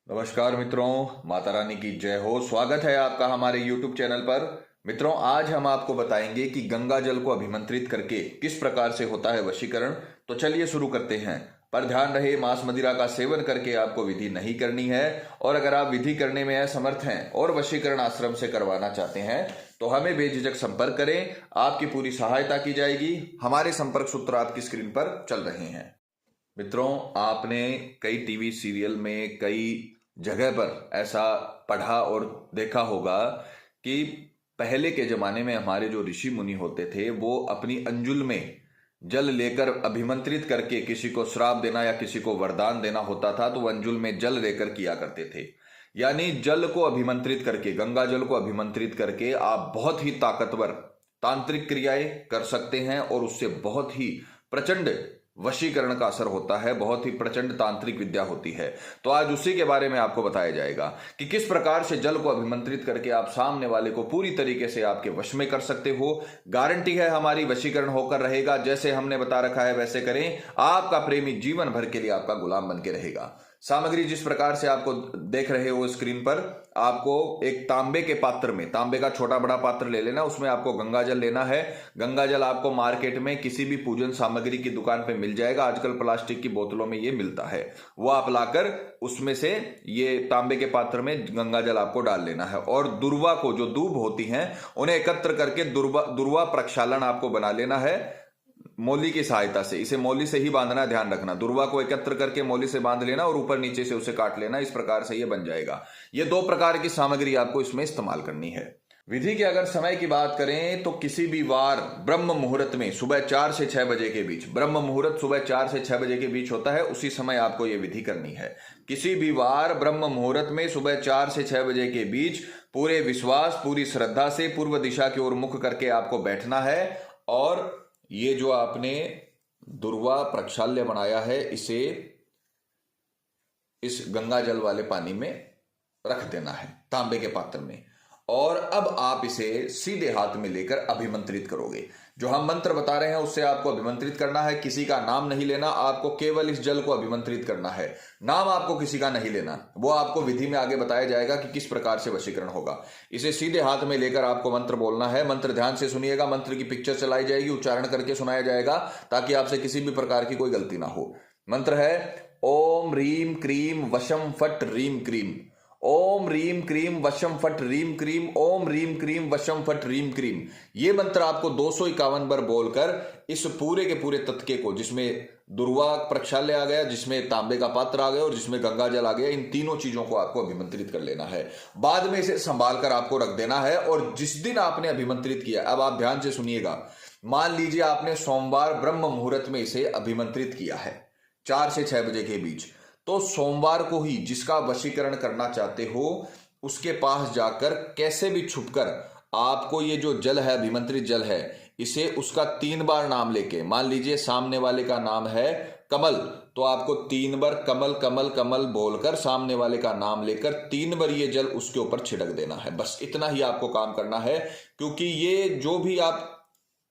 नमस्कार मित्रों, माता रानी की जय हो। स्वागत है आपका हमारे YouTube चैनल पर। मित्रों, आज हम आपको बताएंगे कि गंगा जल को अभिमंत्रित करके किस प्रकार से होता है वशीकरण। तो चलिए शुरू करते हैं। पर ध्यान रहे, मांस मदिरा का सेवन करके आपको विधि नहीं करनी है। और अगर आप विधि करने में असमर्थ हैं और वशीकरण आश्रम से करवाना चाहते हैं तो हमें बेझिझक संपर्क करें, आपकी पूरी सहायता की जाएगी। हमारे संपर्क सूत्र आपकी स्क्रीन पर चल रहे हैं। मित्रों, आपने कई टीवी सीरियल में कई जगह पर ऐसा पढ़ा और देखा होगा कि पहले के जमाने में हमारे जो ऋषि मुनि होते थे वो अपनी अंजुल में जल लेकर अभिमंत्रित करके किसी को श्राप देना या किसी को वरदान देना होता था तो वो अंजुल में जल लेकर किया करते थे। यानी जल को अभिमंत्रित करके, गंगा जल को अभिमंत्रित करके आप बहुत ही ताकतवर तांत्रिक क्रियाएं कर सकते हैं और उससे बहुत ही प्रचंड वशीकरण का असर होता है, बहुत ही प्रचंड तांत्रिक विद्या होती है। तो आज उसी के बारे में आपको बताया जाएगा कि किस प्रकार से जल को अभिमंत्रित करके आप सामने वाले को पूरी तरीके से आपके वश में कर सकते हो। गारंटी है हमारी, वशीकरण होकर रहेगा। जैसे हमने बता रखा है वैसे करें, आपका प्रेमी जीवन भर के लिए आपका गुलाम बन के रहेगा। सामग्री जिस प्रकार से आपको देख रहे हो स्क्रीन पर, आपको एक तांबे के पात्र में, तांबे का छोटा बड़ा पात्र ले लेना, उसमें आपको गंगा जल लेना है। गंगा जल आपको मार्केट में किसी भी पूजन सामग्री की दुकान पे मिल जाएगा। आजकल प्लास्टिक की बोतलों में ये मिलता है, वो आप लाकर उसमें से ये तांबे के पात्र में गंगा जल आपको डाल लेना है। और दुर्वा को, जो दूब होती हैं, उन्हें एकत्र करके दुर्वा प्रक्षालन आपको बना लेना है मौली की सहायता से। इसे मौली से ही बांधना, ध्यान रखना। दुर्वा को एकत्र करके मौली से बांध लेना और ऊपर नीचे से उसे काट लेना। इस प्रकार से ये बन जाएगा। ये दो प्रकार की सामग्री आपको इसमें इस्तेमाल करनी है। विधि के अगर समय की बात करें तो किसी भी वार ब्रह्म मुहूर्त में सुबह 4 से 6 बजे के बीच, ब्रह्म मुहूर्त सुबह 4 से 6 बजे के बीच होता है, उसी समय आपको ये विधि करनी है। किसी भी वार ब्रह्म मुहूर्त में सुबह 4 से 6 बजे के बीच पूरे विश्वास, पूरी श्रद्धा से पूर्व दिशा की ओर मुख करके आपको बैठना है और ये जो आपने दुर्वा प्रक्षाल्य बनाया है इसे इस गंगा जल वाले पानी में रख देना है, तांबे के पात्र में। और अब आप इसे सीधे हाथ में लेकर अभिमंत्रित करोगे। जो हम मंत्र बता रहे हैं उससे आपको अभिमंत्रित करना है। किसी का नाम नहीं लेना, आपको केवल इस जल को अभिमंत्रित करना है। नाम आपको किसी का नहीं लेना, वो आपको विधि में आगे बताया जाएगा कि किस प्रकार से वशीकरण होगा। इसे सीधे हाथ में लेकर आपको मंत्र बोलना है। मंत्र ध्यान से सुनिएगा, मंत्र की पिक्चर चलाई जाएगी, उच्चारण करके सुनाया जाएगा ताकि आपसे किसी भी प्रकार की कोई गलती ना हो। मंत्र है ओम ह्रीम क्रीम वशम फट ह्रीम क्रीम। ओम ह्रीम क्रीम वशम फट ह्रीम क्रीम। ओम ह्रीम क्रीम वशम फट ह्रीम क्रीम। ये मंत्र आपको 251 बार बोलकर इस पूरे के पूरे तत्के को, जिसमें दुर्वा प्रक्षाल्य आ गया, जिसमें तांबे का पात्र आ गया और जिसमें गंगा जल आ गया, इन तीनों चीजों को आपको अभिमंत्रित कर लेना है। बाद में इसे संभाल कर आपको रख देना है। और जिस दिन आपने अभिमंत्रित किया, अब आप ध्यान से सुनिएगा, मान लीजिए आपने सोमवार ब्रह्म मुहूर्त में इसे अभिमंत्रित किया है 4 से 6 बजे के बीच, तो सोमवार को ही जिसका वशीकरण करना चाहते हो उसके पास जाकर कैसे भी छुपकर आपको ये जो जल है, अभिमंत्रित जल है, इसे उसका 3 बार नाम लेके, मान लीजिए सामने वाले का नाम है कमल, तो आपको 3 बार कमल कमल कमल बोलकर सामने वाले का नाम लेकर 3 बार ये जल उसके ऊपर छिड़क देना है। बस इतना ही आपको काम करना है, क्योंकि ये जो भी आप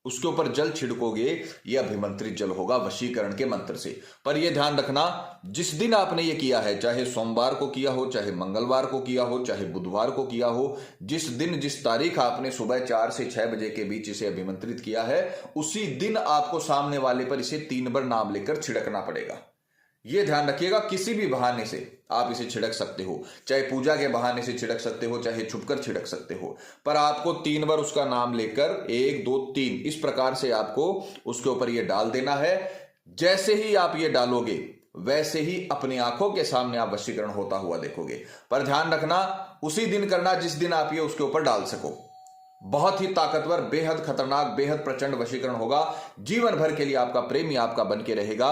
उसके ऊपर जल छिड़कोगे यह अभिमंत्रित जल होगा वशीकरण के मंत्र से। पर यह ध्यान रखना, जिस दिन आपने ये किया है, चाहे सोमवार को किया हो, चाहे मंगलवार को किया हो, चाहे बुधवार को किया हो, जिस दिन जिस तारीख आपने सुबह 4 से 6 बजे के बीच इसे अभिमंत्रित किया है, उसी दिन आपको सामने वाले पर इसे 3 बार नाम लेकर छिड़कना पड़ेगा। यह ध्यान रखिएगा, किसी भी बहाने से आप इसे छिड़क सकते हो, चाहे पूजा के बहाने से छिड़क सकते हो, चाहे छुपकर छिड़क सकते हो, पर आपको 3 बार उसका नाम लेकर 1 2 3 इस प्रकार से आपको उसके ऊपर यह डाल देना है। जैसे ही आप ये डालोगे वैसे ही अपनी आंखों के सामने आप वशीकरण होता हुआ देखोगे। पर ध्यान रखना, उसी दिन करना जिस दिन आप ये उसके ऊपर डाल सको। बहुत ही ताकतवर, बेहद खतरनाक, बेहद प्रचंड वशीकरण होगा। जीवन भर के लिए आपका प्रेमी आपका बन के रहेगा।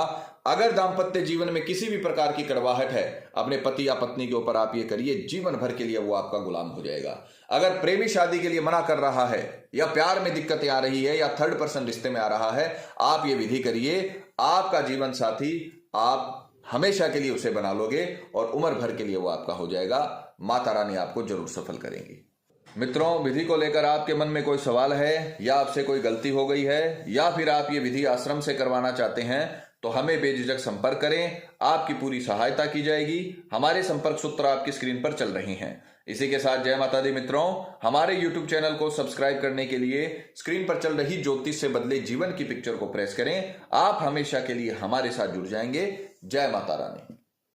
अगर दांपत्य जीवन में किसी भी प्रकार की कड़वाहट है, अपने पति या पत्नी के ऊपर आप ये करिए, जीवन भर के लिए वो आपका गुलाम हो जाएगा। अगर प्रेमी शादी के लिए मना कर रहा है या प्यार में दिक्कतें आ रही है या थर्ड पर्सन रिश्ते में आ रहा है, आप ये विधि करिए। आपका जीवन साथी आप हमेशा के लिए उसे बना लोगे और उम्र भर के लिए वो आपका हो जाएगा। माता रानी आपको जरूर सफल करेंगी। मित्रों, विधि को लेकर आपके मन में कोई सवाल है या आपसे कोई गलती हो गई है या फिर आप ये विधि आश्रम से करवाना चाहते हैं तो हमें बेझिझक संपर्क करें, आपकी पूरी सहायता की जाएगी। हमारे संपर्क सूत्र आपकी स्क्रीन पर चल रहे हैं। इसी के साथ जय माता दी मित्रों, हमारे YouTube चैनल को सब्सक्राइब करने के लिए स्क्रीन पर चल रही ज्योतिष से बदले जीवन की पिक्चर को प्रेस करें। आप हमेशा के लिए हमारे साथ जुड़ जाएंगे। जय माता रानी।